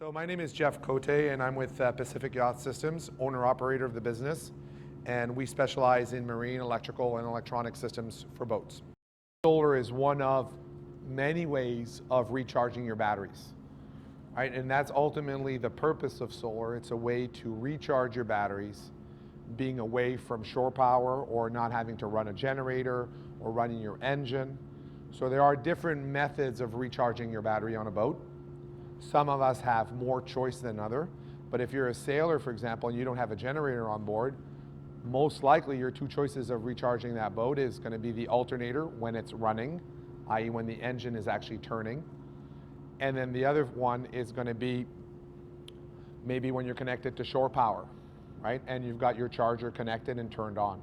So my name is Jeff Cote, and I'm with Pacific Yacht Systems, owner-operator of the business, and we specialize in marine, electrical, and electronic systems for boats. Solar is one of many ways of recharging your batteries, right? And that's ultimately the purpose of solar. It's a way to recharge your batteries, being away from shore power or not having to run a generator or running your engine. So there are different methods of recharging your battery on a boat. Some of us have more choice than other, but if you're a sailor, for example, and you don't have a generator on board, most likely your two choices of recharging that boat is going to be the alternator when it's running, i.e. when the engine is actually turning, and then the other one is going to be maybe when you're connected to shore power, right? And you've got your charger connected and turned on.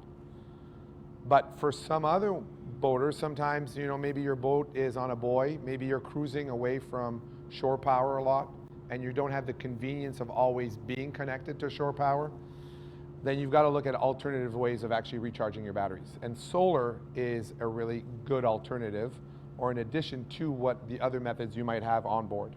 But for some other boaters, sometimes, maybe your boat is on a buoy, maybe you're cruising away from shore power a lot, and you don't have the convenience of always being connected to shore power, then you've got to look at alternative ways of actually recharging your batteries. And solar is a really good alternative, or in addition to what the other methods you might have on board.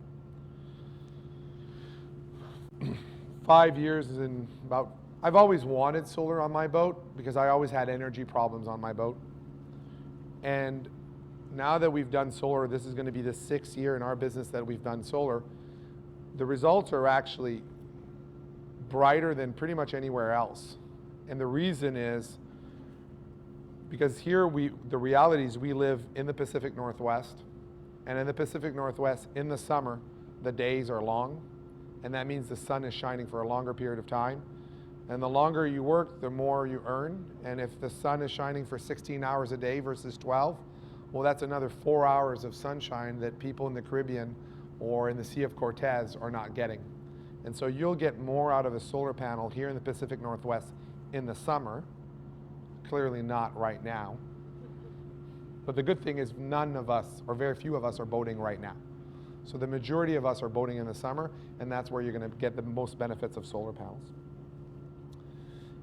5 years is in about, I've always wanted solar on my boat because I always had energy problems on my boat. And now that we've done solar, this is going to be the 6th year in our business that we've done solar. The results are actually brighter than pretty much anywhere else. And the reason is because here the reality is we live in the Pacific Northwest. And in the Pacific Northwest, in the summer, the days are long. And that means the sun is shining for a longer period of time. And the longer you work, the more you earn. And if the sun is shining for 16 hours a day versus 12, well, that's another 4 hours of sunshine that people in the Caribbean or in the Sea of Cortez are not getting. And so you'll get more out of a solar panel here in the Pacific Northwest in the summer. Clearly not right now. But the good thing is none of us, or very few of us, are boating right now. So the majority of us are boating in the summer, and that's where you're going to get the most benefits of solar panels.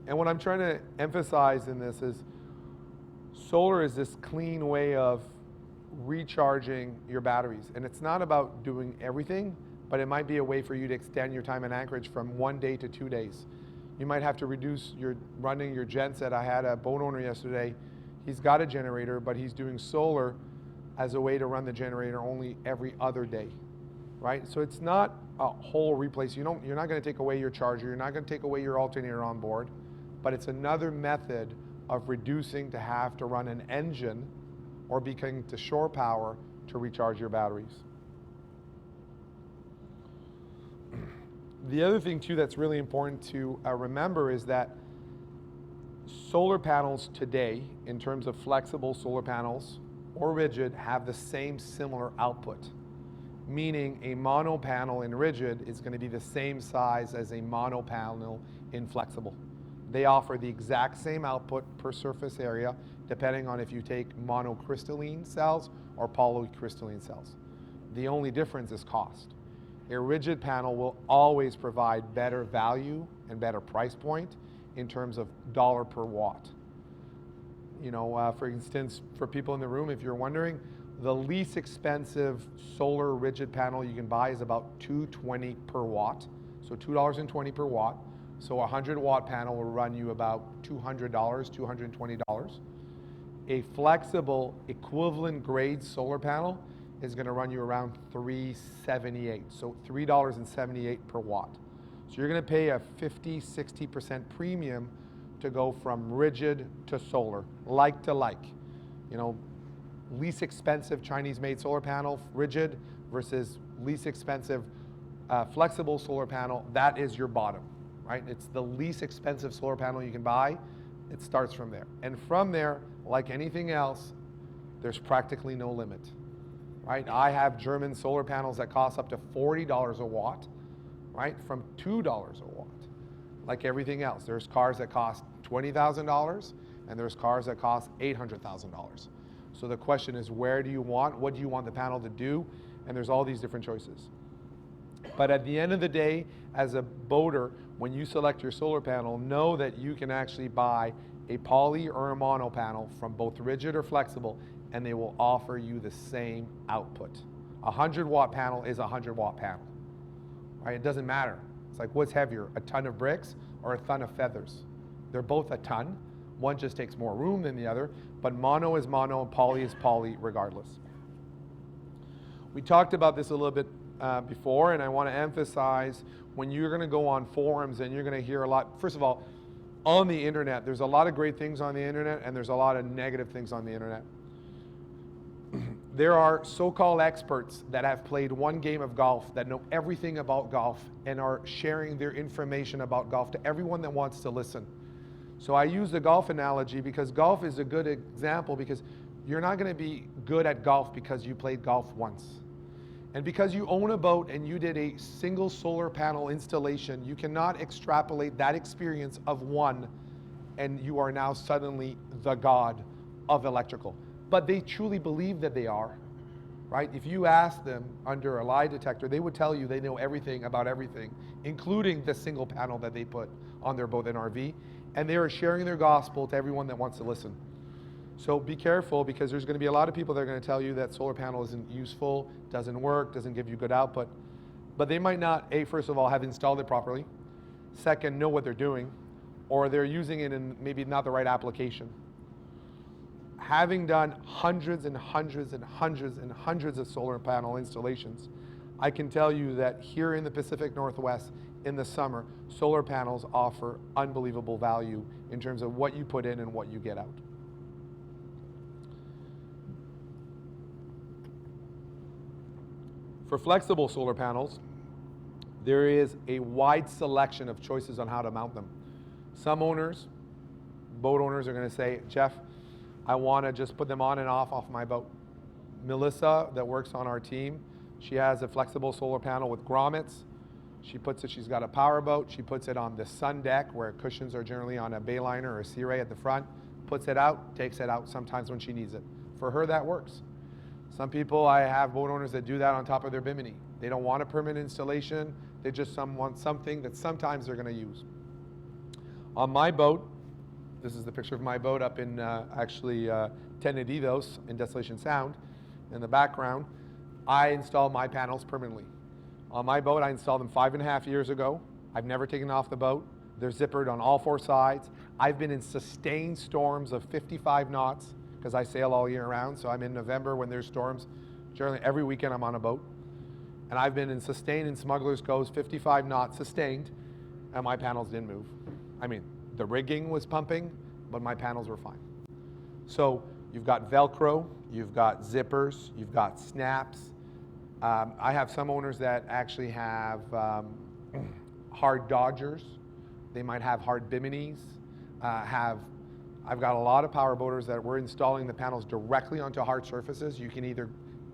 And what I'm trying to emphasize in this is solar is this clean way of recharging your batteries. And it's not about doing everything, but it might be a way for you to extend your time in anchorage from 1 day to 2 days. You might have to reduce your running your genset. I had a boat owner yesterday. He's got a generator, but he's doing solar as a way to run the generator only every other day, right? So it's not a whole replace. You're not going to take away your charger. You're not going to take away your alternator on board, but it's another method of reducing to have to run an engine or be connected to shore power to recharge your batteries. The other thing too that's really important to remember is that solar panels today, in terms of flexible solar panels or rigid, have the same similar output. Meaning a mono panel in rigid is going to be the same size as a mono panel in flexible. They offer the exact same output per surface area, depending on if you take monocrystalline cells or polycrystalline cells. The only difference is cost. A rigid panel will always provide better value and better price point in terms of dollar per watt. For instance, for people in the room, if you're wondering, the least expensive solar rigid panel you can buy is about $2.20 per watt, so $2.20 per watt. So a 100-watt panel will run you about $200, $220. A flexible equivalent grade solar panel is going to run you around $3.78, so $3.78 per watt. So you're going to pay a 50-60% premium to go from rigid to solar, like to like. Least expensive Chinese-made solar panel, rigid, versus least expensive flexible solar panel, that is your bottom. Right? It's the least expensive solar panel you can buy. It starts from there. And from there, like anything else, there's practically no limit. Right? I have German solar panels that cost up to $40 a watt, right? From $2 a watt. Like everything else, there's cars that cost $20,000 and there's cars that cost $800,000. So the question is, what do you want the panel to do? And there's all these different choices. But at the end of the day, as a boater, when you select your solar panel, know that you can actually buy a poly or a mono panel from both rigid or flexible, and they will offer you the same output. A 100-watt panel is a 100-watt panel. right? It doesn't matter. It's like, what's heavier, a ton of bricks or a ton of feathers? They're both a ton. One just takes more room than the other, but mono is mono and poly is poly regardless. We talked about this a little bit before, and I want to emphasize when you're going to go on forums and you're going to hear a lot, first of all, on the internet, there's a lot of great things on the internet and there's a lot of negative things on the internet. There are so-called experts that have played one game of golf, that know everything about golf and are sharing their information about golf to everyone that wants to listen. So I use the golf analogy because golf is a good example, because you're not going to be good at golf because you played golf once. And because you own a boat and you did a single solar panel installation, you cannot extrapolate that experience of one and you are now suddenly the god of electrical. But they truly believe that they are, right? If you ask them under a lie detector, they would tell you they know everything about everything, including the single panel that they put on their boat and RV, and they are sharing their gospel to everyone that wants to listen. So be careful, because there's going to be a lot of people that are going to tell you that solar panel isn't useful, doesn't work, doesn't give you good output, but they might not, first of all, have installed it properly, second, know what they're doing, or they're using it in maybe not the right application. Having done hundreds and hundreds and hundreds and hundreds of solar panel installations, I can tell you that here in the Pacific Northwest, in the summer, solar panels offer unbelievable value in terms of what you put in and what you get out. For flexible solar panels, there is a wide selection of choices on how to mount them. Some owners, boat owners, are going to say, Jeff, I want to just put them on and off my boat. Melissa, that works on our team, she has a flexible solar panel with grommets. She's got a power boat. She puts it on the sun deck where cushions are generally on a bayliner or a sea ray at the front, puts it out, takes it out sometimes when she needs it. For her, that works. Some people, I have boat owners that do that on top of their bimini. They don't want a permanent installation. They just want something that sometimes they're going to use. On my boat, this is the picture of my boat up in Teneridos in Desolation Sound. In the background, I install my panels permanently. On my boat, I installed them 5.5 years ago. I've never taken them off the boat. They're zippered on all 4 sides. I've been in sustained storms of 55 knots because I sail all year round. So I'm in November when there's storms. Generally, every weekend I'm on a boat. And I've been in sustained in Smuggler's Cove, 55 knots sustained, and my panels didn't move. I mean, the rigging was pumping, but my panels were fine. So you've got Velcro, you've got zippers, you've got snaps. I have some owners that actually have hard dodgers. They might have hard biminis. I've got a lot of power boaters that we're installing the panels directly onto hard surfaces. You can either,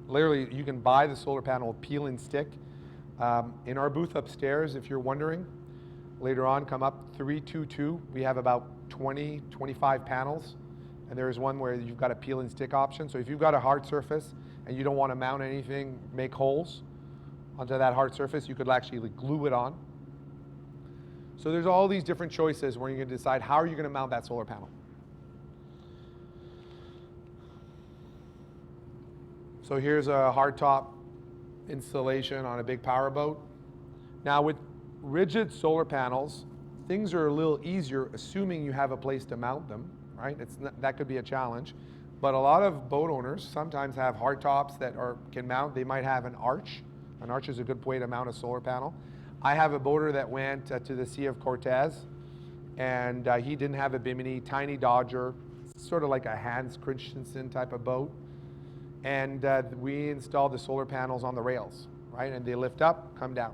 literally, you can buy the solar panel peel and stick. In our booth upstairs, if you're wondering, later on, come up 322. We have about 20, 25 panels, and there's one where you've got a peel and stick option. So if you've got a hard surface and you don't want to mount anything, make holes onto that hard surface, you could actually glue it on. So there's all these different choices where you're going to decide how are you going to mount that solar panel. So here's a hardtop installation on a big power boat. Now with rigid solar panels, things are a little easier assuming you have a place to mount them, right? That could be a challenge. But a lot of boat owners sometimes have hardtops that can mount. They might have an arch. An arch is a good way to mount a solar panel. I have a boater that went to the Sea of Cortez, and he didn't have a bimini, tiny Dodger, sort of like a Hans Christensen type of boat. And we installed the solar panels on the rails, right? And they lift up, come down.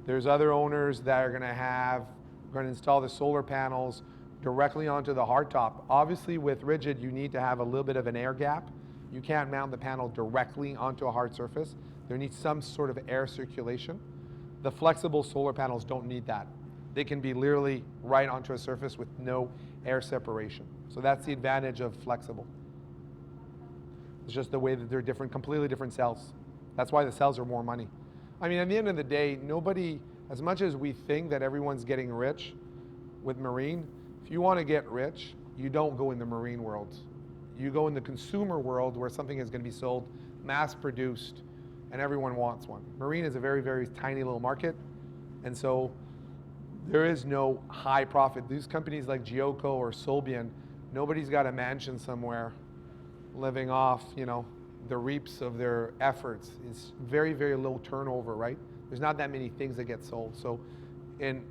There's other owners that are going to install the solar panels directly onto the hardtop. Obviously, with rigid, you need to have a little bit of an air gap. You can't mount the panel directly onto a hard surface. There needs some sort of air circulation. The flexible solar panels don't need that. They can be literally right onto a surface with no air separation. So that's the advantage of flexible. It's just the way that they're different, completely different cells. That's why the cells are more money. I mean, at the end of the day, nobody, as much as we think that everyone's getting rich with marine, if you want to get rich, you don't go in the marine world. You go in the consumer world where something is going to be sold, mass produced, and everyone wants one. Marine is a very, very tiny little market, and so there is no high profit. These companies like Gioco or Solbian, nobody's got a mansion somewhere living off, you know, the reaps of their efforts. It's very, very low turnover, right? There's not that many things that get sold. So in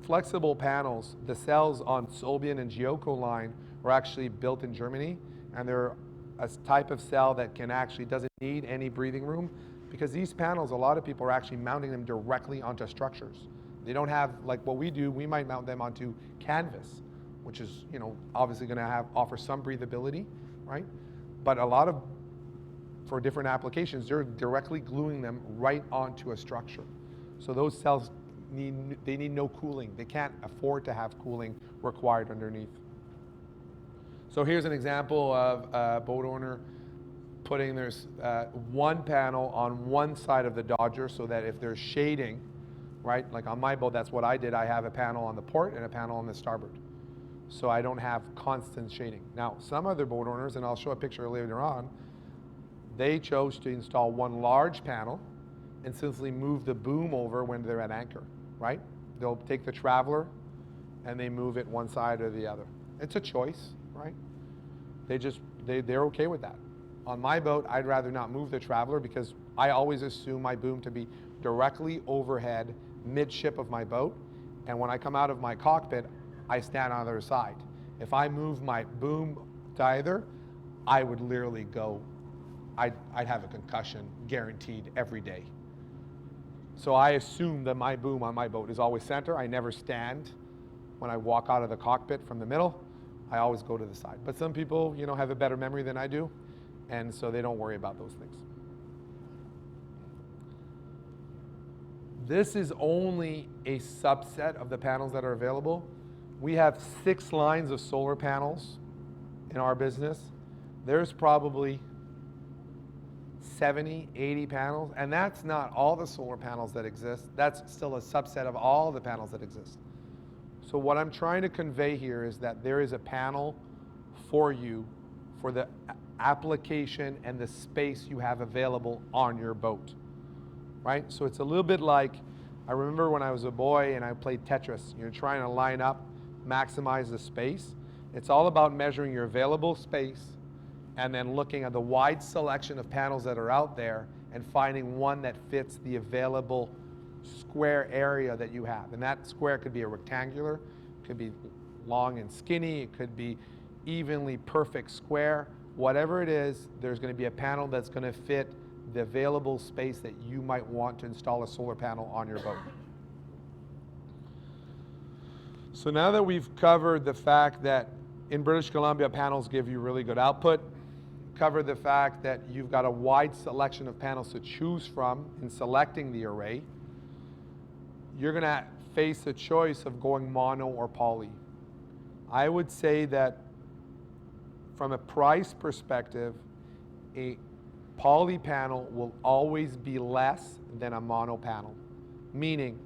flexible panels, the cells on Solbian and Gioco line were actually built in Germany, and they're a type of cell that doesn't need any breathing room, because these panels, a lot of people are actually mounting them directly onto structures. They don't have, like what we do, we might mount them onto canvas, which is, you know, obviously going to offer some breathability, right? But a lot of, for different applications, they're directly gluing them right onto a structure. So those cells need no cooling. They can't afford to have cooling required underneath. So here's an example of a boat owner putting one panel on one side of the Dodger, so that if there's shading, right, like on my boat, that's what I did. I have a panel on the port and a panel on the starboard, so I don't have constant shading. Now, some other boat owners, and I'll show a picture later on, they chose to install one large panel and simply move the boom over when they're at anchor, right? They'll take the Traveler and they move it one side or the other. It's a choice, right? They're okay with that. On my boat, I'd rather not move the Traveler, because I always assume my boom to be directly overhead, midship of my boat, and when I come out of my cockpit, I stand on the other side. If I move my boom to either, I would literally go, I'd have a concussion guaranteed every day. So I assume that my boom on my boat is always center. I never stand when I walk out of the cockpit from the middle. I always go to the side. But some people, you know, have a better memory than I do, and so they don't worry about those things. This is only a subset of the panels that are available. We have 6 lines of solar panels in our business. There's probably 70, 80 panels, and that's not all the solar panels that exist. That's still a subset of all the panels that exist. So what I'm trying to convey here is that there is a panel for you for the application and the space you have available on your boat, right? So it's a little bit like, I remember when I was a boy and I played Tetris. You're trying to line up, maximize the space. It's all about measuring your available space and then looking at the wide selection of panels that are out there and finding one that fits the available square area that you have. And that square could be a rectangular, could be long and skinny, it could be evenly perfect square. Whatever it is, there's going to be a panel that's going to fit the available space that you might want to install a solar panel on your boat. So now that we've covered the fact that in British Columbia panels give you really good output, covered the fact that you've got a wide selection of panels to choose from in selecting the array, you're going to face a choice of going mono or poly. I would say that from a price perspective, a poly panel will always be less than a mono panel. Meaning,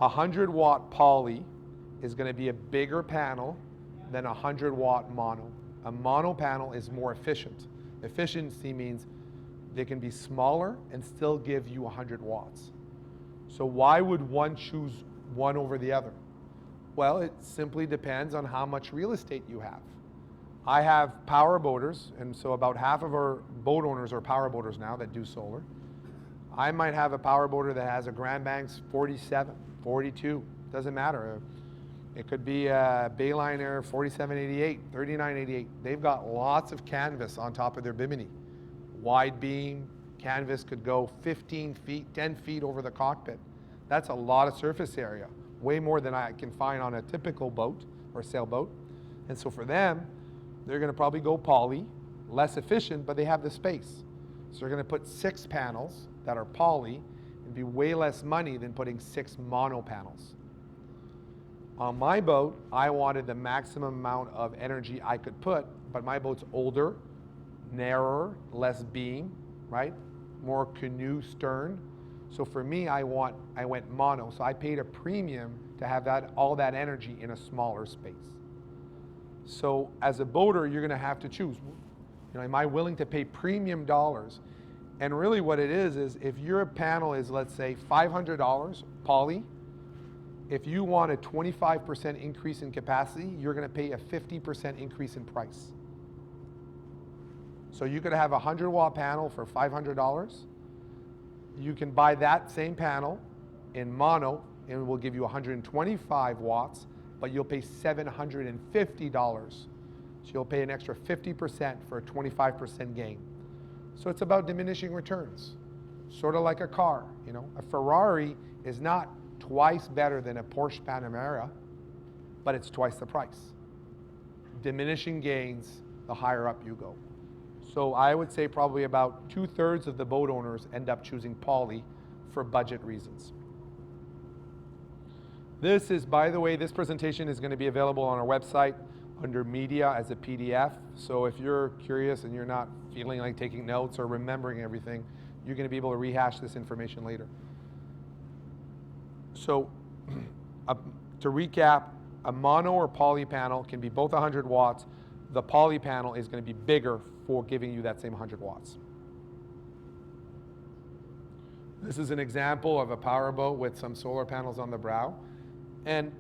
a 100-watt poly is going to be a bigger panel than a 100-watt mono. A mono panel is more efficient. Efficiency means they can be smaller and still give you 100 watts. So why would one choose one over the other? Well, it simply depends on how much real estate you have. I have power boaters, and so about half of our boat owners are power boaters now that do solar. I might have a power boater that has a Grand Banks 47, 42, doesn't matter. It could be a Bayliner 4788, 3988. They've got lots of canvas on top of their bimini. Wide beam, canvas could go 15 feet, 10 feet over the cockpit. That's a lot of surface area, way more than I can find on a typical boat or sailboat. And so for them, they're going to probably go poly, less efficient, but they have the space. So they're going to put 6 panels that are poly and be way less money than putting 6 mono panels. On my boat, I wanted the maximum amount of energy I could put, but my boat's older, narrower, less beam, right? More canoe stern. So for me, I went mono. So I paid a premium to have all that energy in a smaller space. So as a boater, you're going to have to choose. You know, am I willing to pay premium dollars And really what it is if your panel is, let's say, $500 poly, if you want a 25% increase in capacity, you're going to pay a 50% increase in price. So you could have a 100-watt panel for $500. You can buy that same panel in mono, and it will give you 125 watts, but you'll pay $750. So you'll pay an extra 50% for a 25% gain. So it's about diminishing returns, sort of like a car. You know, a Ferrari is not twice better than a Porsche Panamera, but it's twice the price. Diminishing gains, the higher up you go. So I would say probably about 2/3 of the boat owners end up choosing poly for budget reasons. This is, by the way, this presentation is going to be available on our website under media as a PDF. So if you're curious and you're not feeling like taking notes or remembering everything, you're going to be able to rehash this information later. So to recap, a mono or poly panel can be both 100 watts. The poly panel is going to be bigger for giving you that same 100 watts. This is an example of a powerboat with some solar panels on the bow. And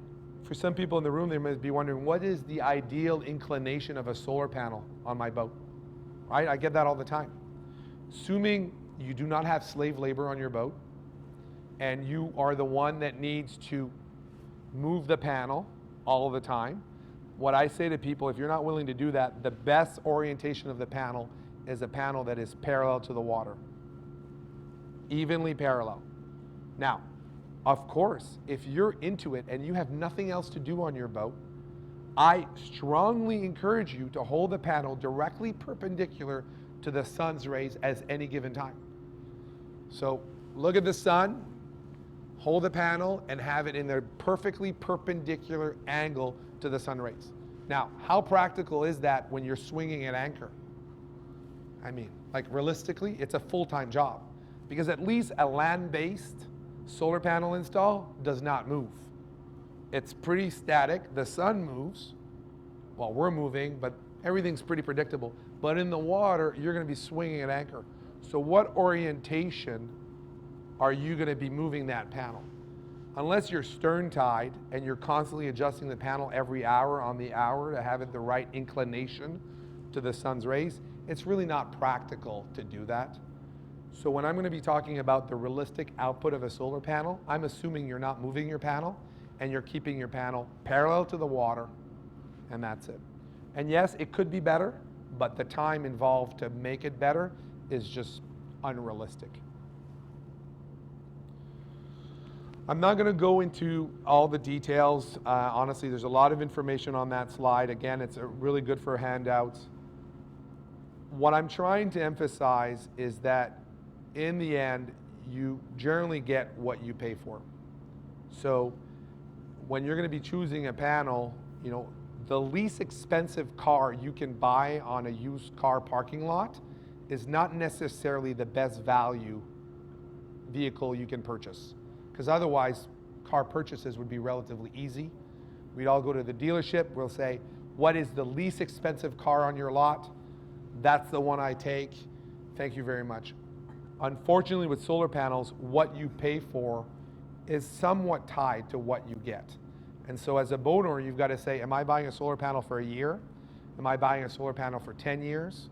for some people in the room, they might be wondering, what is the ideal inclination of a solar panel on my boat? Right? I get that all the time. Assuming you do not have slave labor on your boat, and you are the one that needs to move the panel all the time, what I say to people, if you're not willing to do that, the best orientation of the panel is a panel that is parallel to the water. Evenly parallel. Now, of course, if you're into it and you have nothing else to do on your boat, I strongly encourage you to hold the panel directly perpendicular to the sun's rays at any given time. So look at the sun, hold the panel, and have it in a perfectly perpendicular angle to the sun rays. Now, how practical is that when you're swinging at anchor? I mean, like realistically, it's a full-time job, because at least a land-based solar panel install does not move. It's pretty static. The sun moves while we're moving, but everything's pretty predictable. But in the water, you're going to be swinging at anchor. So what orientation are you going to be moving that panel? Unless you're stern tied and you're constantly adjusting the panel every hour on the hour to have it the right inclination to the sun's rays, it's really not practical to do that. So when I'm going to be talking about the realistic output of a solar panel, I'm assuming you're not moving your panel and you're keeping your panel parallel to the water, and that's it. And yes, it could be better, but the time involved to make it better is just unrealistic. I'm not going to go into all the details. Honestly, there's a lot of information on that slide. Again, it's really good for handouts. What I'm trying to emphasize is that in the end, you generally get what you pay for. So when you're going to be choosing a panel, you know, the least expensive car you can buy on a used car parking lot is not necessarily the best value vehicle you can purchase. Because otherwise, car purchases would be relatively easy. We'd all go to the dealership, we'll say, what is the least expensive car on your lot? That's the one I take. Thank you very much. Unfortunately, with solar panels, what you pay for is somewhat tied to what you get. And so as a boat owner, you've got to say, am I buying a solar panel for a year? Am I buying a solar panel for 10 years?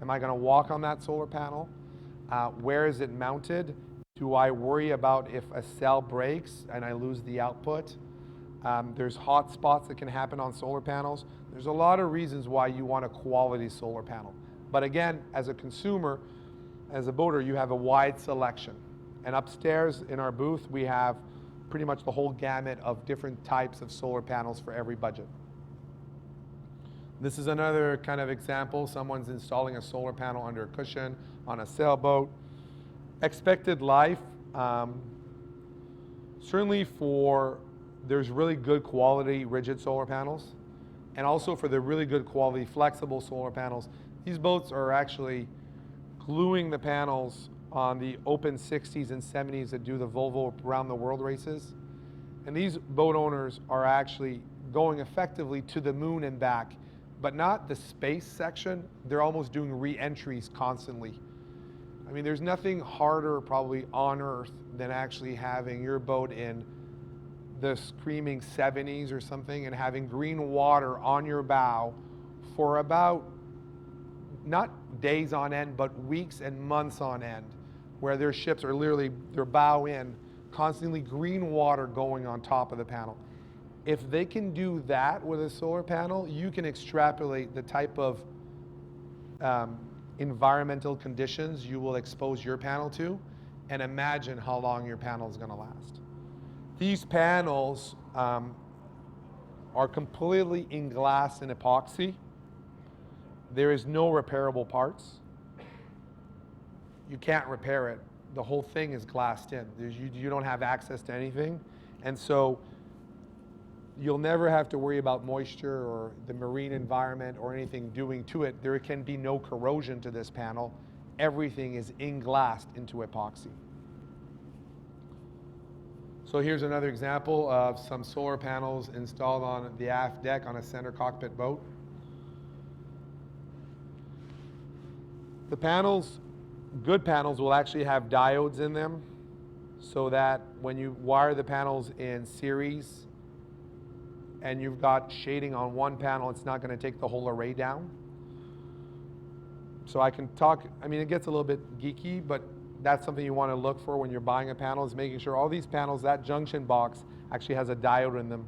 Am I going to walk on that solar panel? Where is it mounted? Do I worry about if a cell breaks and I lose the output? There's hot spots that can happen on solar panels. There's a lot of reasons why you want a quality solar panel. But again, as a consumer, as a boater, you have a wide selection. And upstairs in our booth, we have pretty much the whole gamut of different types of solar panels for every budget. This is another kind of example. Someone's installing a solar panel under a cushion on a sailboat. Expected life, certainly there's really good quality rigid solar panels, and also for the really good quality flexible solar panels. These boats are actually gluing the panels on the open 60s and 70s that do the Volvo around the world races. And these boat owners are actually going effectively to the moon and back, but not the space section. They're almost doing re-entries constantly. I mean, there's nothing harder probably on earth than actually having your boat in the screaming 70s or something and having green water on your bow for about, not days on end, but weeks and months on end, where their ships are literally, their bow in, constantly green water going on top of the panel. If they can do that with a solar panel, you can extrapolate the type of environmental conditions you will expose your panel to, and imagine how long your panel is going to last. These panels are completely in glass and epoxy. There is no repairable parts. You can't repair it. The whole thing is glassed in. You don't have access to anything. And so you'll never have to worry about moisture or the marine environment or anything doing to it. There can be no corrosion to this panel. Everything is in-glassed into epoxy. So here's another example of some solar panels installed on the aft deck on a center cockpit boat. The panels, good panels, will actually have diodes in them so that when you wire the panels in series and you've got shading on one panel, it's not going to take the whole array down. So I can talk, I mean, it gets a little bit geeky, but that's something you want to look for when you're buying a panel, is making sure all these panels, that junction box actually has a diode in them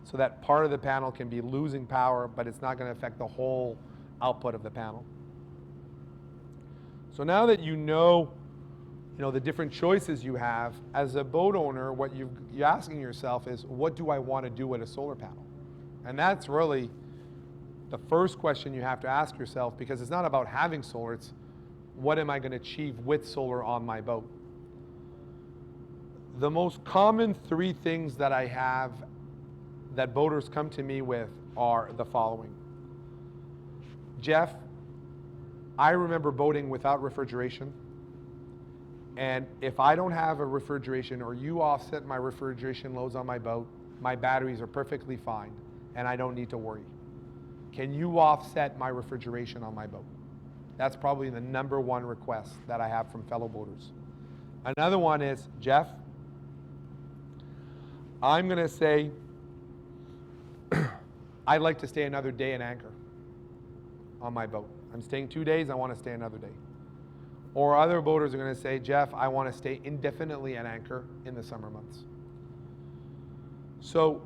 so that part of the panel can be losing power, but it's not going to affect the whole output of the panel. So now that you know the different choices you have, as a boat owner, what you're asking yourself is, what do I want to do with a solar panel? And that's really the first question you have to ask yourself, because it's not about having solar, it's what am I going to achieve with solar on my boat? The most common three things that I have that boaters come to me with are the following. Jeff, I remember boating without refrigeration, and if I don't have a refrigeration or you offset my refrigeration loads on my boat, my batteries are perfectly fine and I don't need to worry. Can you offset my refrigeration on my boat? That's probably the number one request that I have from fellow boaters. Another one is, Jeff, I'm going to say, I'd like to stay another day in anchor on my boat. I'm staying 2 days, I want to stay another day. Or other boaters are going to say, Jeff, I want to stay indefinitely at anchor in the summer months. So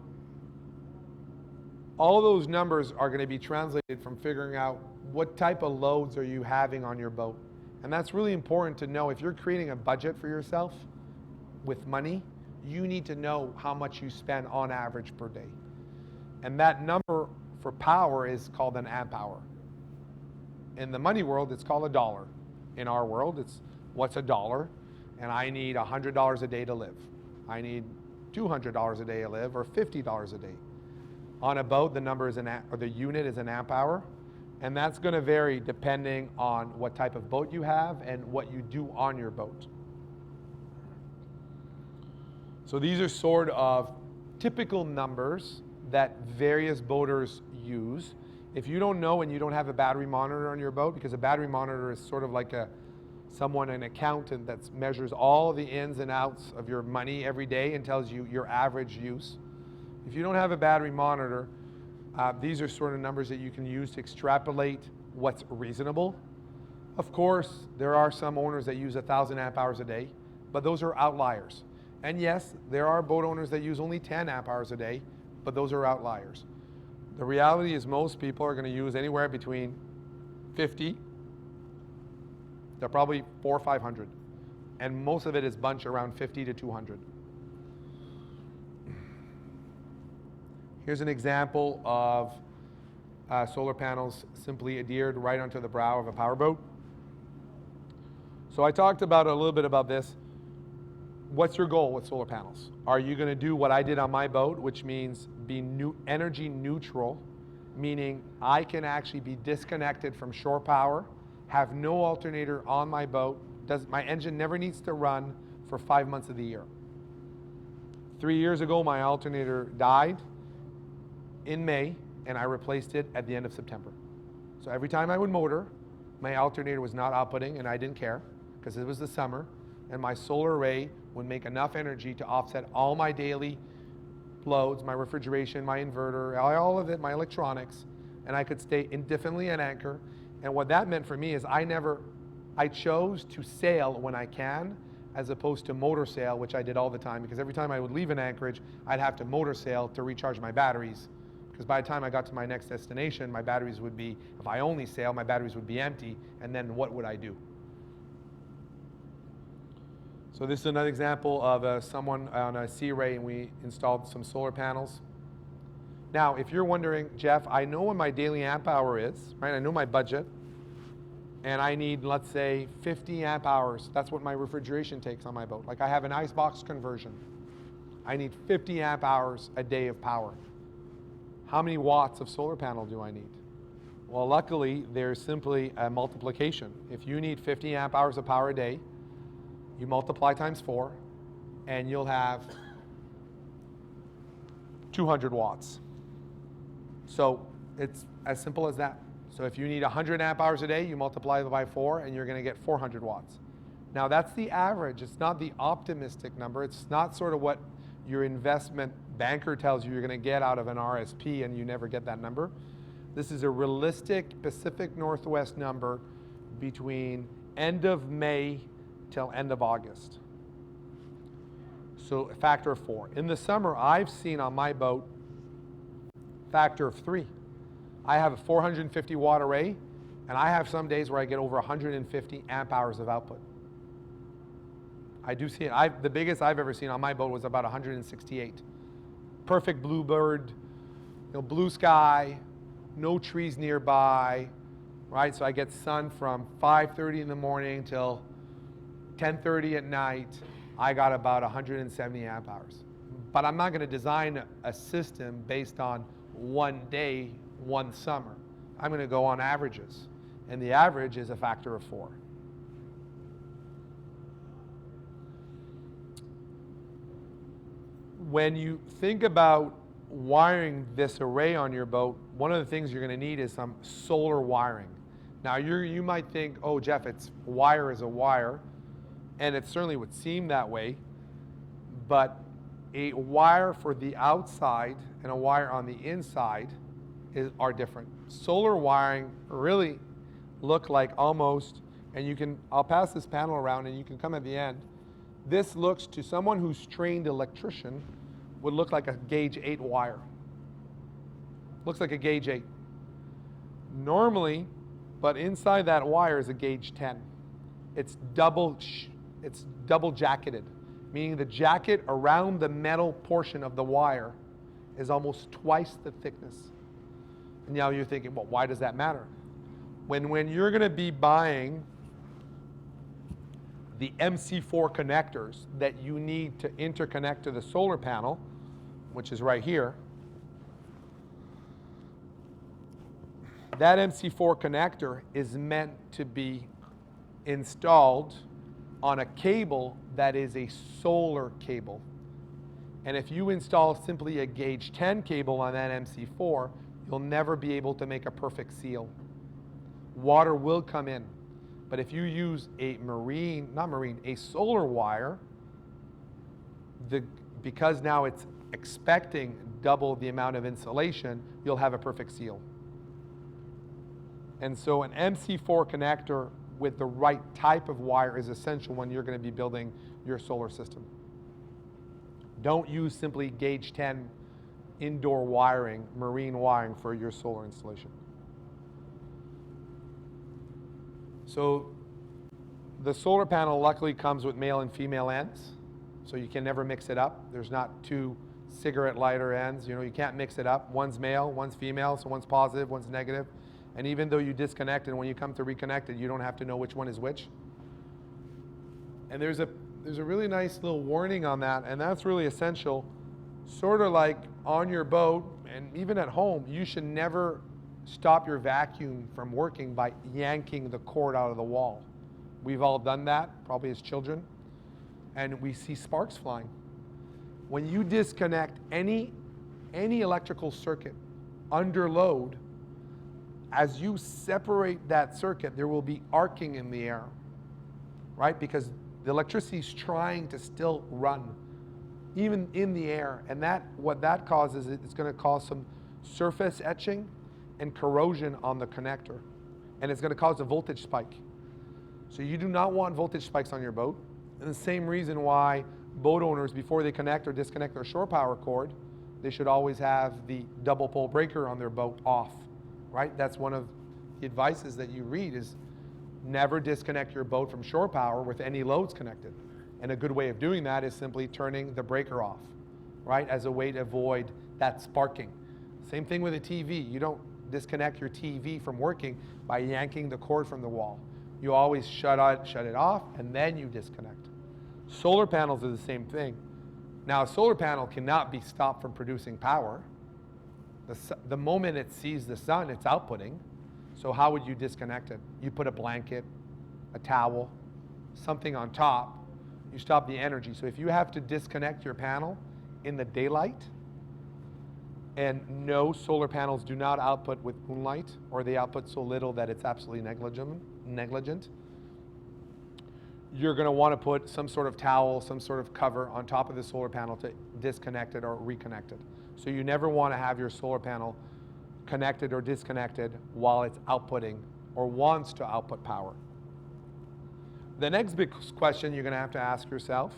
all those numbers are going to be translated from figuring out what type of loads are you having on your boat. And that's really important to know. If you're creating a budget for yourself with money, you need to know how much you spend on average per day. And that number for power is called an amp hour. In the money world, it's called a dollar. In our world, it's what's a dollar? And I need $100 a day to live. I need $200 a day to live, or $50 a day. On a boat, the number is the unit is an amp hour, and that's going to vary depending on what type of boat you have and what you do on your boat. So these are sort of typical numbers that various boaters use. If you don't know and you don't have a battery monitor on your boat, because a battery monitor is sort of like an accountant that measures all the ins and outs of your money every day and tells you your average use. If you don't have a battery monitor, these are sort of numbers that you can use to extrapolate what's reasonable. Of course, there are some owners that use 1,000 amp hours a day, but those are outliers. And yes, there are boat owners that use only 10 amp hours a day, but those are outliers. The reality is most people are going to use anywhere between 50 to probably 400 or 500. And most of it is bunched around 50 to 200. Here's an example of solar panels simply adhered right onto the brow of a powerboat. So I talked about a little bit about this. What's your goal with solar panels? Are you going to do what I did on my boat, which means be energy neutral, meaning I can actually be disconnected from shore power, have no alternator on my boat, my engine never needs to run for 5 months of the year. 3 years ago, my alternator died in May, and I replaced it at the end of September. So every time I would motor, my alternator was not outputting, and I didn't care. because it was the summer, and my solar array would make enough energy to offset all my daily loads, my refrigeration, my inverter, all of it, my electronics, and I could stay indefinitely at anchor. And what that meant for me is I chose to sail when I can, as opposed to motor sail, which I did all the time, because every time I would leave an anchorage, I'd have to motor sail to recharge my batteries. Because by the time I got to my next destination, my batteries would be, if I only sail, my batteries would be empty, and then what would I do? So this is another example of someone on a sea ray, and we installed some solar panels. Now, if you're wondering, Jeff, I know what my daily amp hour is, right? I know my budget, and I need, let's say, 50 amp hours. That's what my refrigeration takes on my boat. Like I have an icebox conversion. I need 50 amp hours a day of power. How many watts of solar panel do I need? Well, luckily, there's simply a multiplication. If you need 50 amp hours of power a day, you multiply times 4, and you'll have 200 watts. So it's as simple as that. So if you need 100 amp hours a day, you multiply it by 4, and you're going to get 400 watts. Now that's the average. It's not the optimistic number. It's not sort of what your investment banker tells you you're going to get out of an RSP, and you never get that number. This is a realistic Pacific Northwest number between end of May till end of August. So a factor of 4. In the summer, I've seen on my boat factor of 3. I have a 450 watt array, and I have some days where I get over 150 amp hours of output. I do see it. The biggest I've ever seen on my boat was about 168. Perfect bluebird, blue sky, no trees nearby, right? So I get sun from 5:30 in the morning till 10:30 at night. I got about 170 amp hours. But I'm not going to design a system based on one day, one summer. I'm going to go on averages, and the average is a factor of 4. When you think about wiring this array on your boat, one of the things you're going to need is some solar wiring. Now you might think, oh Jeff, wire is a wire, and it certainly would seem that way, but a wire for the outside and a wire on the inside are different. Solar wiring really look like almost, and I'll pass this panel around and you can come at the end. This looks, to someone who's trained electrician, would look like a gauge 8 wire. Looks like a gauge 8. Normally, but inside that wire is a gauge 10. It's double jacketed, meaning the jacket around the metal portion of the wire is almost twice the thickness. And now you're thinking, well, why does that matter? When you're going to be buying the MC4 connectors that you need to interconnect to the solar panel, which is right here, that MC4 connector is meant to be installed on a cable that is a solar cable. And if you install simply a gauge 10 cable on that MC4, you'll never be able to make a perfect seal. Water will come in. But if you use a solar wire, because now it's expecting double the amount of insulation, you'll have a perfect seal. And so an MC4 connector with the right type of wire is essential when you're going to be building your solar system. Don't use simply gauge 10 indoor wiring, marine wiring for your solar installation. So the solar panel luckily comes with male and female ends, so you can never mix it up. There's not 2 cigarette lighter ends. You can't mix it up. One's male, one's female, so one's positive, one's negative. And even though you disconnect it, when you come to reconnect it, you don't have to know which one is which. And there's a really nice little warning on that, and that's really essential. Sort of like on your boat, and even at home, you should never stop your vacuum from working by yanking the cord out of the wall. We've all done that, probably as children, and we see sparks flying. When you disconnect any electrical circuit under load, as you separate that circuit, there will be arcing in the air. right? Because the electricity is trying to still run, even in the air. And what that causes, it's going to cause some surface etching and corrosion on the connector. And it's going to cause a voltage spike. So you do not want voltage spikes on your boat. And the same reason why boat owners, before they connect or disconnect their shore power cord, they should always have the double pole breaker on their boat off, right? That's one of the advices that you read is never disconnect your boat from shore power with any loads connected. And a good way of doing that is simply turning the breaker off, right? As a way to avoid that sparking. Same thing with a TV. You don't disconnect your TV from working by yanking the cord from the wall. You always shut it off, and then you disconnect. Solar panels are the same thing. Now, a solar panel cannot be stopped from producing power. The moment it sees the sun, it's outputting. So how would you disconnect it? You put a blanket, a towel, something on top. You stop the energy. So if you have to disconnect your panel in the daylight, and no, solar panels do not output with moonlight, or they output so little that it's absolutely negligent. You're going to want to put some sort of towel, some sort of cover on top of the solar panel to disconnect it or reconnect it. So you never want to have your solar panel connected or disconnected while it's outputting or wants to output power. The next big question you're going to have to ask yourself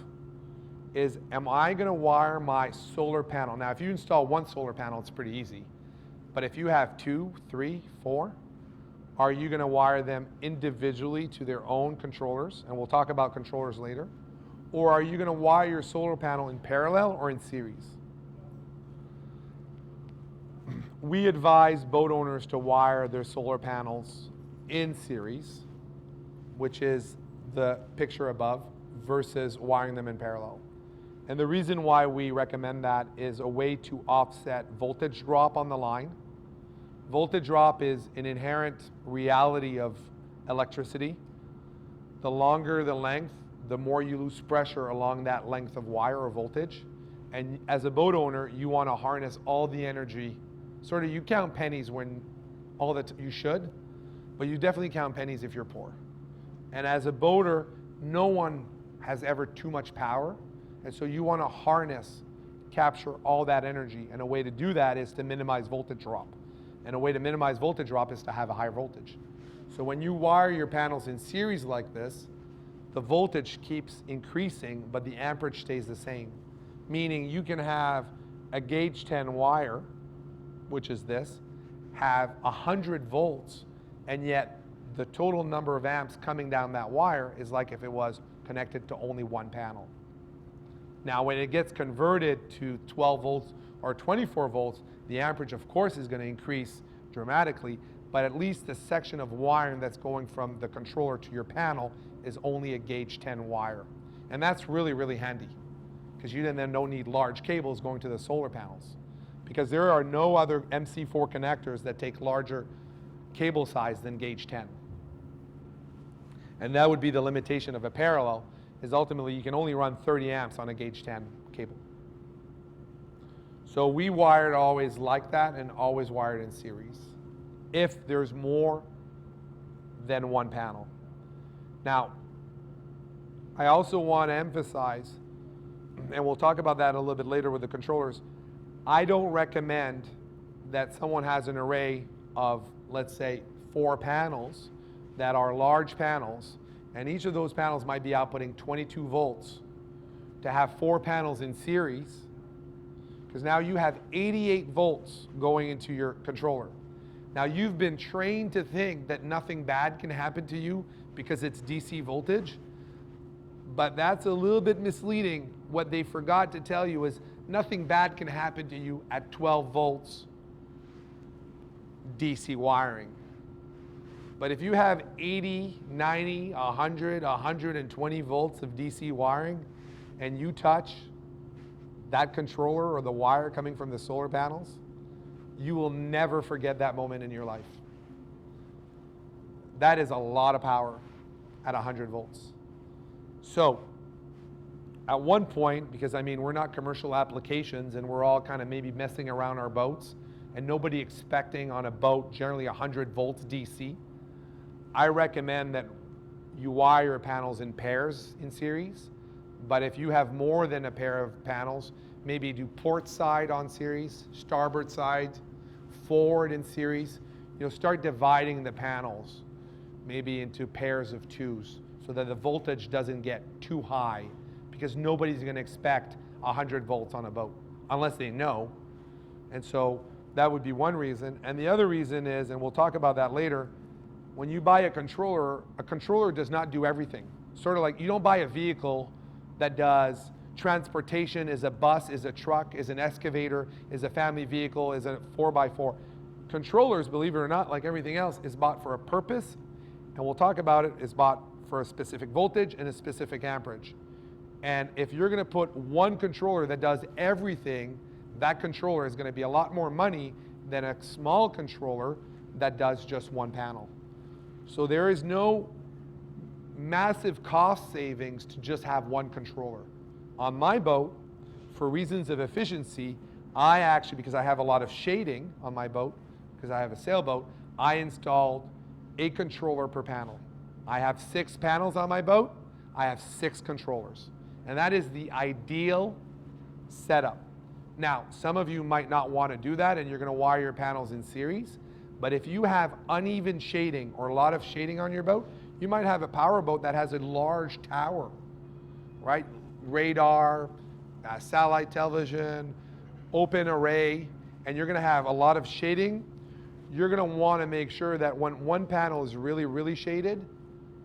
is, am I going to wire my solar panel? Now, if you install one solar panel, it's pretty easy. But if you have 2, 3, 4, are you going to wire them individually to their own controllers? And we'll talk about controllers later. Or are you going to wire your solar panel in parallel or in series? We advise boat owners to wire their solar panels in series, which is the picture above, versus wiring them in parallel. And the reason why we recommend that is a way to offset voltage drop on the line. Voltage drop is an inherent reality of electricity. The longer the length, the more you lose pressure along that length of wire or voltage. And as a boat owner, you want to harness all the energy. Sort of, you count pennies when you should, but you definitely count pennies if you're poor. And as a boater, no one has ever too much power. And so you want to capture all that energy. And a way to do that is to minimize voltage drop. And a way to minimize voltage drop is to have a higher voltage. So when you wire your panels in series like this, the voltage keeps increasing, but the amperage stays the same. Meaning you can have a gauge 10 wire, which is this, have 100 volts, and yet the total number of amps coming down that wire is like if it was connected to only one panel. Now, when it gets converted to 12 volts or 24 volts, the amperage, of course, is going to increase dramatically, but at least the section of wiring that's going from the controller to your panel is only a gauge 10 wire. And that's really, really handy, because you then don't need large cables going to the solar panels, because there are no other MC4 connectors that take larger cable size than gauge 10. And that would be the limitation of a parallel, is ultimately you can only run 30 amps on a gauge 10 cable. So we wired always like that and always wired in series, if there's more than one panel. Now, I also want to emphasize, and we'll talk about that a little bit later with the controllers, I don't recommend that someone has an array of, let's say, 4 panels that are large panels, and each of those panels might be outputting 22 volts, to have 4 panels in series, because now you have 88 volts going into your controller. Now, you've been trained to think that nothing bad can happen to you because it's DC voltage, but that's a little bit misleading. What they forgot to tell you is nothing bad can happen to you at 12 volts DC wiring. But if you have 80, 90, 100, 120 volts of DC wiring, and you touch that controller or the wire coming from the solar panels, you will never forget that moment in your life. That is a lot of power at 100 volts. So at one point, because I mean, we're not commercial applications and we're all kind of maybe messing around our boats, and nobody expecting on a boat generally 100 volts DC, I recommend that you wire your panels in pairs in series. But if you have more than a pair of panels, maybe do port side on series, starboard side, forward in series. Start dividing the panels maybe into pairs of twos so that the voltage doesn't get too high, because nobody's going to expect 100 volts on a boat unless they know. And so that would be one reason. And the other reason is, and we'll talk about that later, when you buy a controller does not do everything. Sort of like you don't buy a vehicle that does transportation, is a bus, is a truck, is an excavator, is a family vehicle, is a 4x4. Controllers, believe it or not, like everything else, is bought for a purpose, and we'll talk about it, is bought for a specific voltage and a specific amperage. And if you're going to put one controller that does everything, that controller is going to be a lot more money than a small controller that does just one panel. So there is no massive cost savings to just have one controller. On my boat, for reasons of efficiency, I actually, because I have a lot of shading on my boat, because I have a sailboat, I installed a controller per panel. I have 6 panels on my boat, I have 6 controllers. And that is the ideal setup. Now, some of you might not want to do that and you're going to wire your panels in series, but if you have uneven shading or a lot of shading on your boat, you might have a power boat that has a large tower, right? Radar, satellite television, open array, and you're going to have a lot of shading. You're going to want to make sure that when one panel is really, really shaded,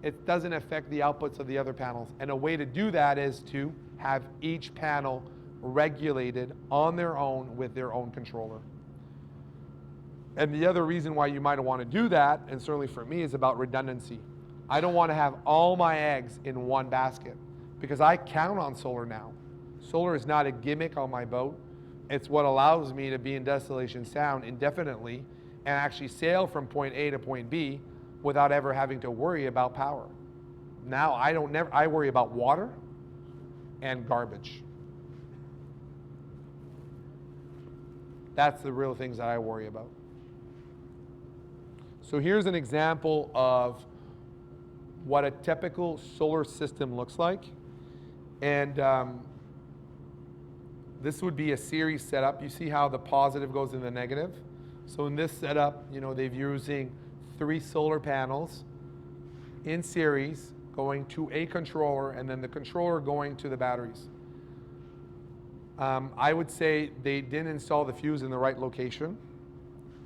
it doesn't affect the outputs of the other panels. And a way to do that is to have each panel regulated on their own with their own controller. And the other reason why you might want to do that, and certainly for me, is about redundancy. I don't want to have all my eggs in one basket, because I count on solar now. Solar is not a gimmick on my boat. It's what allows me to be in Destination Sound indefinitely and actually sail from point A to point B without ever having to worry about power. Now I worry about water and garbage. That's the real things that I worry about. So here's an example of what a typical solar system looks like. And this would be a series setup. You see how the positive goes in the negative? So in this setup, they're using 3 solar panels in series going to a controller, and then the controller going to the batteries. I would say they didn't install the fuse in the right location.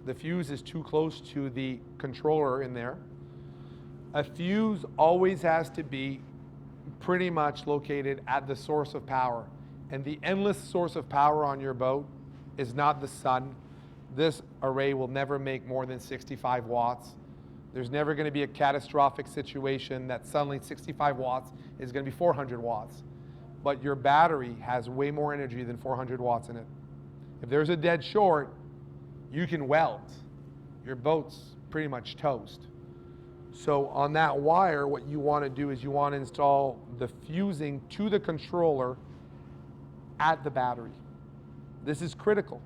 The fuse is too close to the controller in there. A fuse always has to be pretty much located at the source of power. And the endless source of power on your boat is not the sun. This array will never make more than 65 watts. There's never going to be a catastrophic situation that suddenly 65 watts is going to be 400 watts. But your battery has way more energy than 400 watts in it. If there's a dead short, you can weld. Your boat's pretty much toast. So on that wire, what you want to do is you want to install the fusing to the controller at the battery. This is critical.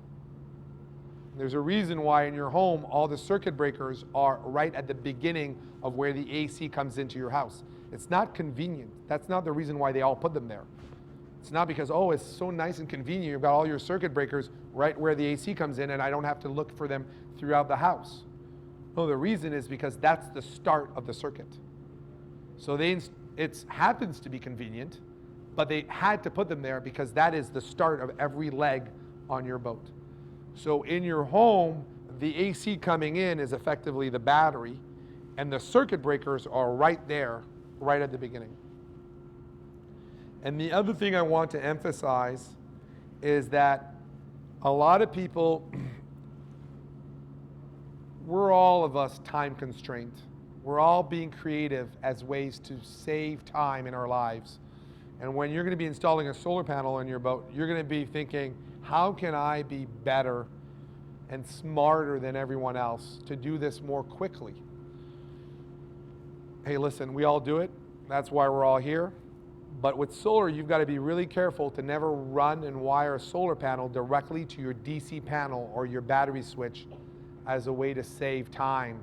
There's a reason why in your home all the circuit breakers are right at the beginning of where the AC comes into your house. It's not convenient. That's not the reason why they all put them there. It's not because, oh, it's so nice and convenient, you've got all your circuit breakers right where the AC comes in and I don't have to look for them throughout the house. No, the reason is because that's the start of the circuit. So it happens to be convenient, but they had to put them there because that is the start of every leg on your boat. So in your home, the AC coming in is effectively the battery, and the circuit breakers are right there, right at the beginning. And the other thing I want to emphasize is that a lot of people, we're all of us time constrained. We're all being creative as ways to save time in our lives. And when you're going to be installing a solar panel on your boat, you're going to be thinking, how can I be better and smarter than everyone else to do this more quickly? Hey, listen, we all do it. That's why we're all here. But with solar, you've got to be really careful to never run and wire a solar panel directly to your DC panel or your battery switch as a way to save time.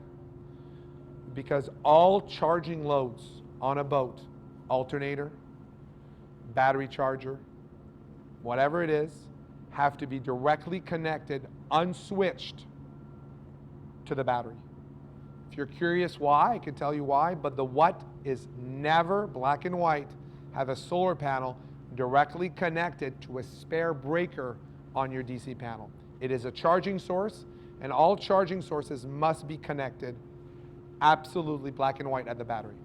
Because all charging loads on a boat, alternator, battery charger, whatever it is, have to be directly connected, unswitched to the battery. If you're curious why, I can tell you why, but the what is never, black and white, have a solar panel directly connected to a spare breaker on your DC panel. It is a charging source, and all charging sources must be connected absolutely black and white at the battery.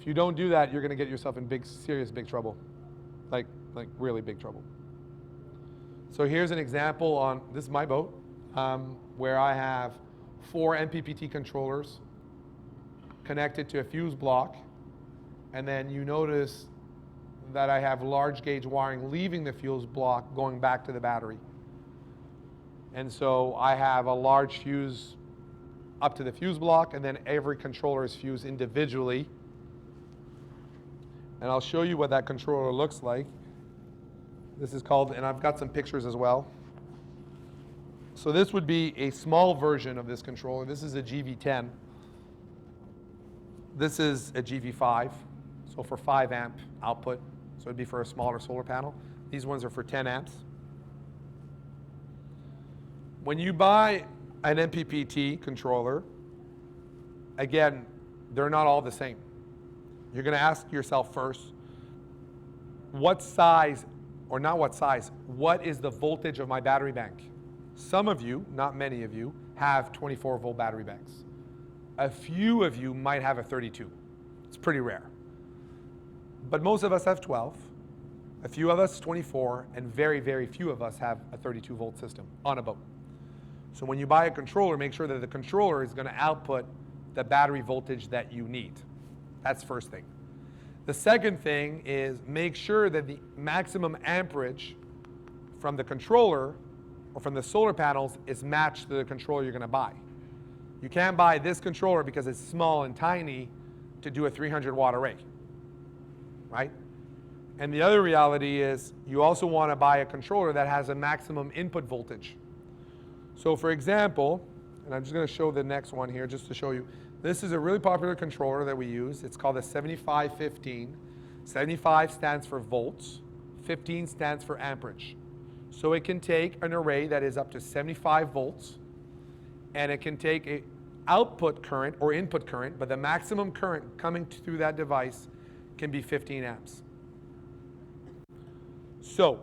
If you don't do that, you're going to get yourself in serious big trouble, like really big trouble. So here's an example on, this is my boat, where I have 4 MPPT controllers connected to a fuse block, and then you notice that I have large gauge wiring leaving the fuse block going back to the battery. And so I have a large fuse up to the fuse block, and then every controller is fused individually. And I'll show you what that controller looks like. This is called, and I've got some pictures as well. So this would be a small version of this controller. This is a GV10. This is a GV5, so for 5 amp output. So it'd be for a smaller solar panel. These ones are for 10 amps. When you buy an MPPT controller, again, they're not all the same. You're going to ask yourself first, what size, or not what size, what is the voltage of my battery bank? Some of you, not many of you, have 24-volt battery banks. A few of you might have a 32. It's pretty rare. But most of us have 12, a few of us 24, and very, very few of us have a 32-volt system on a boat. So when you buy a controller, make sure that the controller is going to output the battery voltage that you need. That's the first thing. The second thing is make sure that the maximum amperage from the controller or from the solar panels is matched to the controller you're going to buy. You can't buy this controller because it's small and tiny to do a 300-watt array, right? And the other reality is you also want to buy a controller that has a maximum input voltage. So for example, and I'm just going to show the next one here just to show you, this is a really popular controller that we use. It's called the 7515. 75 stands for volts, 15 stands for amperage. So it can take an array that is up to 75 volts, and it can take an output current or input current, but the maximum current coming through that device can be 15 amps. So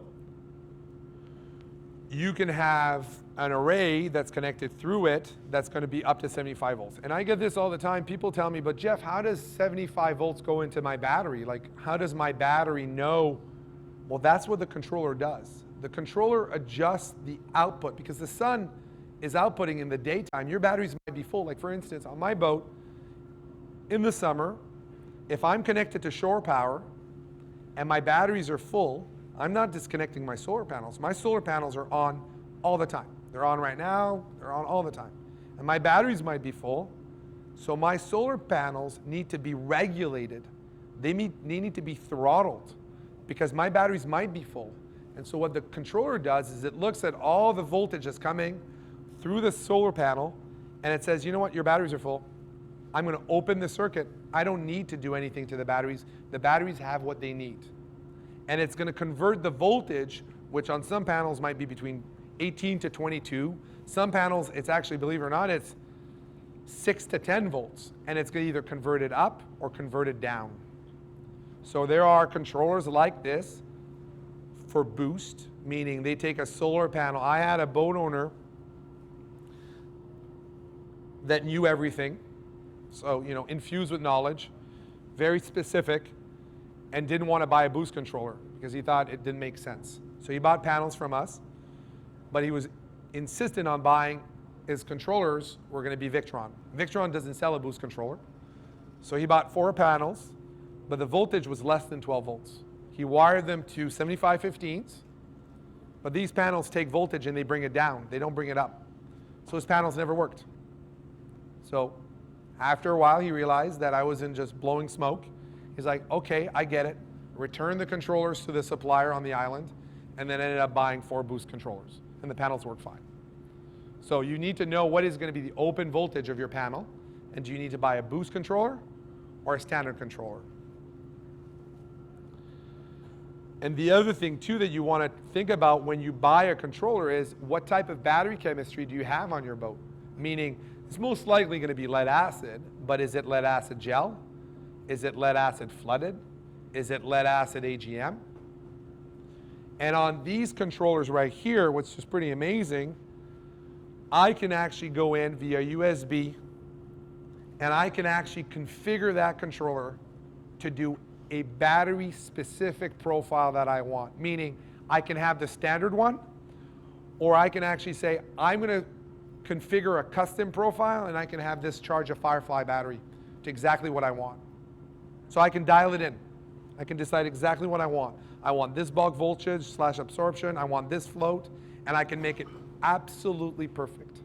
you can have an array that's connected through it that's going to be up to 75 volts. And I get this all the time. People tell me, but Jeff, how does 75 volts go into my battery? Like, how does my battery know? Well, that's what the controller does. The controller adjusts the output because the sun is outputting in the daytime. Your batteries might be full. Like for instance, on my boat, in the summer, if I'm connected to shore power and my batteries are full, I'm not disconnecting my solar panels. My solar panels are on all the time. They're on right now, they're on all the time. And my batteries might be full, so my solar panels need to be regulated. They need to be throttled because my batteries might be full. And so what the controller does is it looks at all the voltage that's coming through the solar panel, and it says, you know what, your batteries are full. I'm going to open the circuit. I don't need to do anything to the batteries. The batteries have what they need. And it's going to convert the voltage, which on some panels might be between 18 to 22. Some panels, it's actually, believe it or not, it's 6 to 10 volts. And it's going to either convert it up or convert it down. So there are controllers like this for boost, meaning they take a solar panel. I had a boat owner that knew everything. So, you know, infused with knowledge, very specific, and didn't want to buy a boost controller because he thought it didn't make sense. So he bought panels from us, but he was insistent on buying his controllers were going to be Victron. Victron doesn't sell a boost controller. So he bought 4 panels, but the voltage was less than 12 volts. He wired them to 7515s, but these panels take voltage and they bring it down. They don't bring it up. So his panels never worked. So after a while, he realized that I wasn't just blowing smoke. He's like, okay, I get it. Returned the controllers to the supplier on the island, and then ended up buying 4 boost controllers, and the panels work fine. So you need to know what is going to be the open voltage of your panel, And do you need to buy a boost controller or a standard controller? And the other thing too that you want to think about when you buy a controller is what type of battery chemistry do you have on your boat? Meaning, it's most likely going to be lead acid, but is it lead acid gel? Is it lead acid flooded? Is it lead acid AGM? And on these controllers right here, which is pretty amazing, I can actually go in via USB and I can actually configure that controller to do a battery specific profile that I want. Meaning I can have the standard one, or I can actually say, I'm going to configure a custom profile and I can have this charge a Firefly battery to exactly what I want. So I can dial it in. I can decide exactly what I want. I want this bulk voltage / absorption, I want this float, and I can make it absolutely perfect.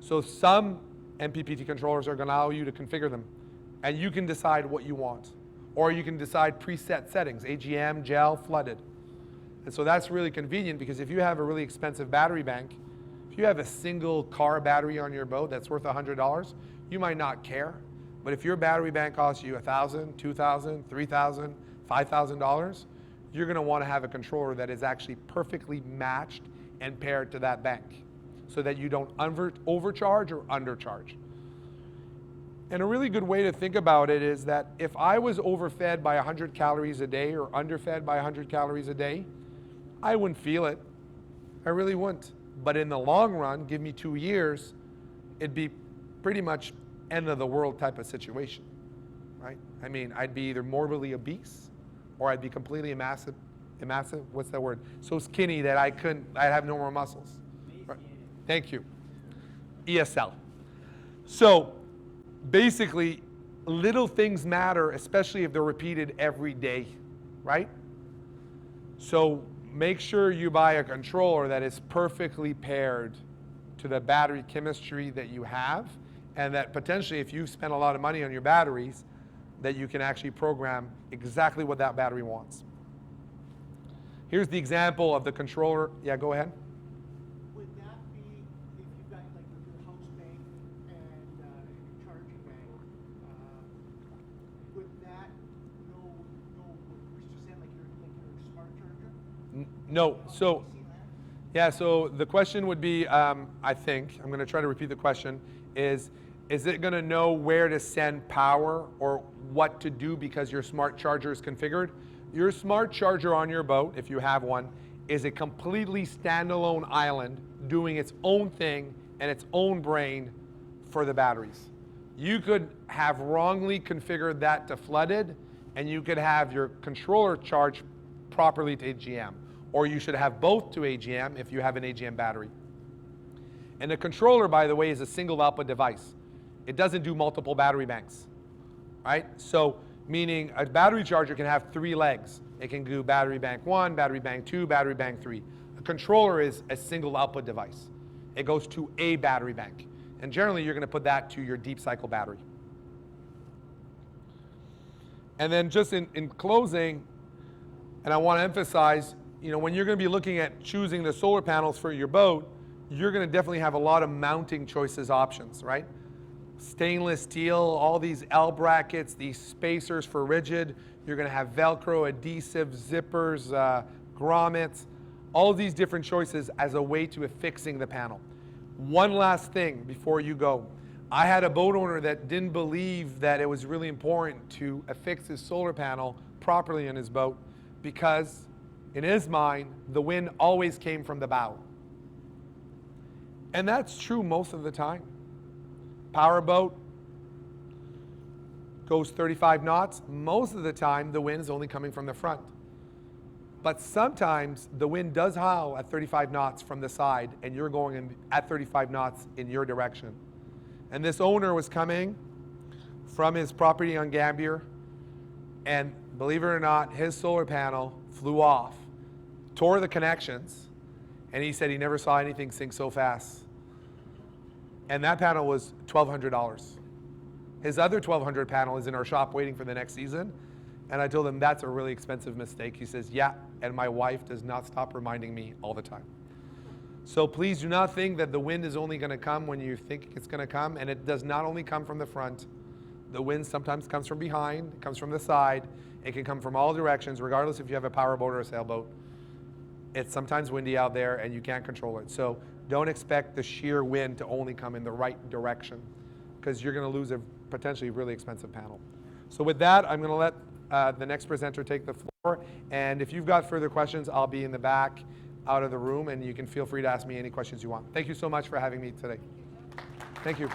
So some MPPT controllers are going to allow you to configure them, and you can decide what you want. Or you can decide preset settings, AGM, gel, flooded. And so that's really convenient, because if you have a really expensive battery bank, if you have a single car battery on your boat that's worth $100, you might not care. But if your battery bank costs you $1,000, $2,000, $3,000, $5,000, you're going to want to have a controller that is actually perfectly matched and paired to that bank, so that you don't overcharge or undercharge. And a really good way to think about it is that if I was overfed by 100 calories a day or underfed by 100 calories a day, I wouldn't feel it. I really wouldn't. But in the long run, give me 2 years, it'd be pretty much end of the world type of situation, right? I mean, I'd be either morbidly obese or I'd be completely emassive, what's that word? So skinny that I'd have no more muscles. Right. Thank you. ESL. So basically, little things matter, especially if they're repeated every day, right? So make sure you buy a controller that is perfectly paired to the battery chemistry that you have, and that potentially if you spend a lot of money on your batteries, that you can actually program exactly what that battery wants. Here's the example of the controller. Yeah, go ahead. Would that be if you've got like your house bank and your charging bank? Would that know which to send like your smart charger? No. So, yeah. So the question would be, I think I'm going to try to repeat the question. Is it going to know where to send power or what to do because your smart charger is configured? Your smart charger on your boat, if you have one, is a completely standalone island doing its own thing and its own brain for the batteries. You could have wrongly configured that to flooded, and you could have your controller charge properly to AGM. Or you should have both to AGM if you have an AGM battery. And the controller, by the way, is a single output device. It doesn't do multiple battery banks, right? So, meaning a battery charger can have 3 legs. It can do battery bank 1, battery bank 2, battery bank 3. A controller is a single output device. It goes to a battery bank. And generally, you're going to put that to your deep cycle battery. And then just in closing, and I want to emphasize, when you're going to be looking at choosing the solar panels for your boat, you're going to definitely have a lot of mounting choices options, right? Stainless steel, all these L brackets, these spacers for rigid. You're going to have Velcro, adhesive, zippers, grommets, all these different choices as a way to affixing the panel. One last thing before you go. I had a boat owner that didn't believe that it was really important to affix his solar panel properly in his boat because, in his mind, the wind always came from the bow. And that's true most of the time. Power boat goes 35 knots. Most of the time, the wind is only coming from the front. But sometimes the wind does howl at 35 knots from the side, and you're going at 35 knots in your direction. And this owner was coming from his property on Gambier, and believe it or not, his solar panel flew off, tore the connections, and he said he never saw anything sink so fast. And that panel was $1,200. His other $1,200 panel is in our shop waiting for the next season. And I told him that's a really expensive mistake. He says, yeah, and my wife does not stop reminding me all the time. So please do not think that the wind is only going to come when you think it's going to come, and it does not only come from the front. The wind sometimes comes from behind, it comes from the side, it can come from all directions, regardless if you have a powerboat or a sailboat. It's sometimes windy out there and you can't control it. So don't expect the sheer wind to only come in the right direction, because you're going to lose a potentially really expensive panel. So with that, I'm going to let the next presenter take the floor, and if you've got further questions, I'll be in the back out of the room, and you can feel free to ask me any questions you want. Thank you so much for having me today. Thank you.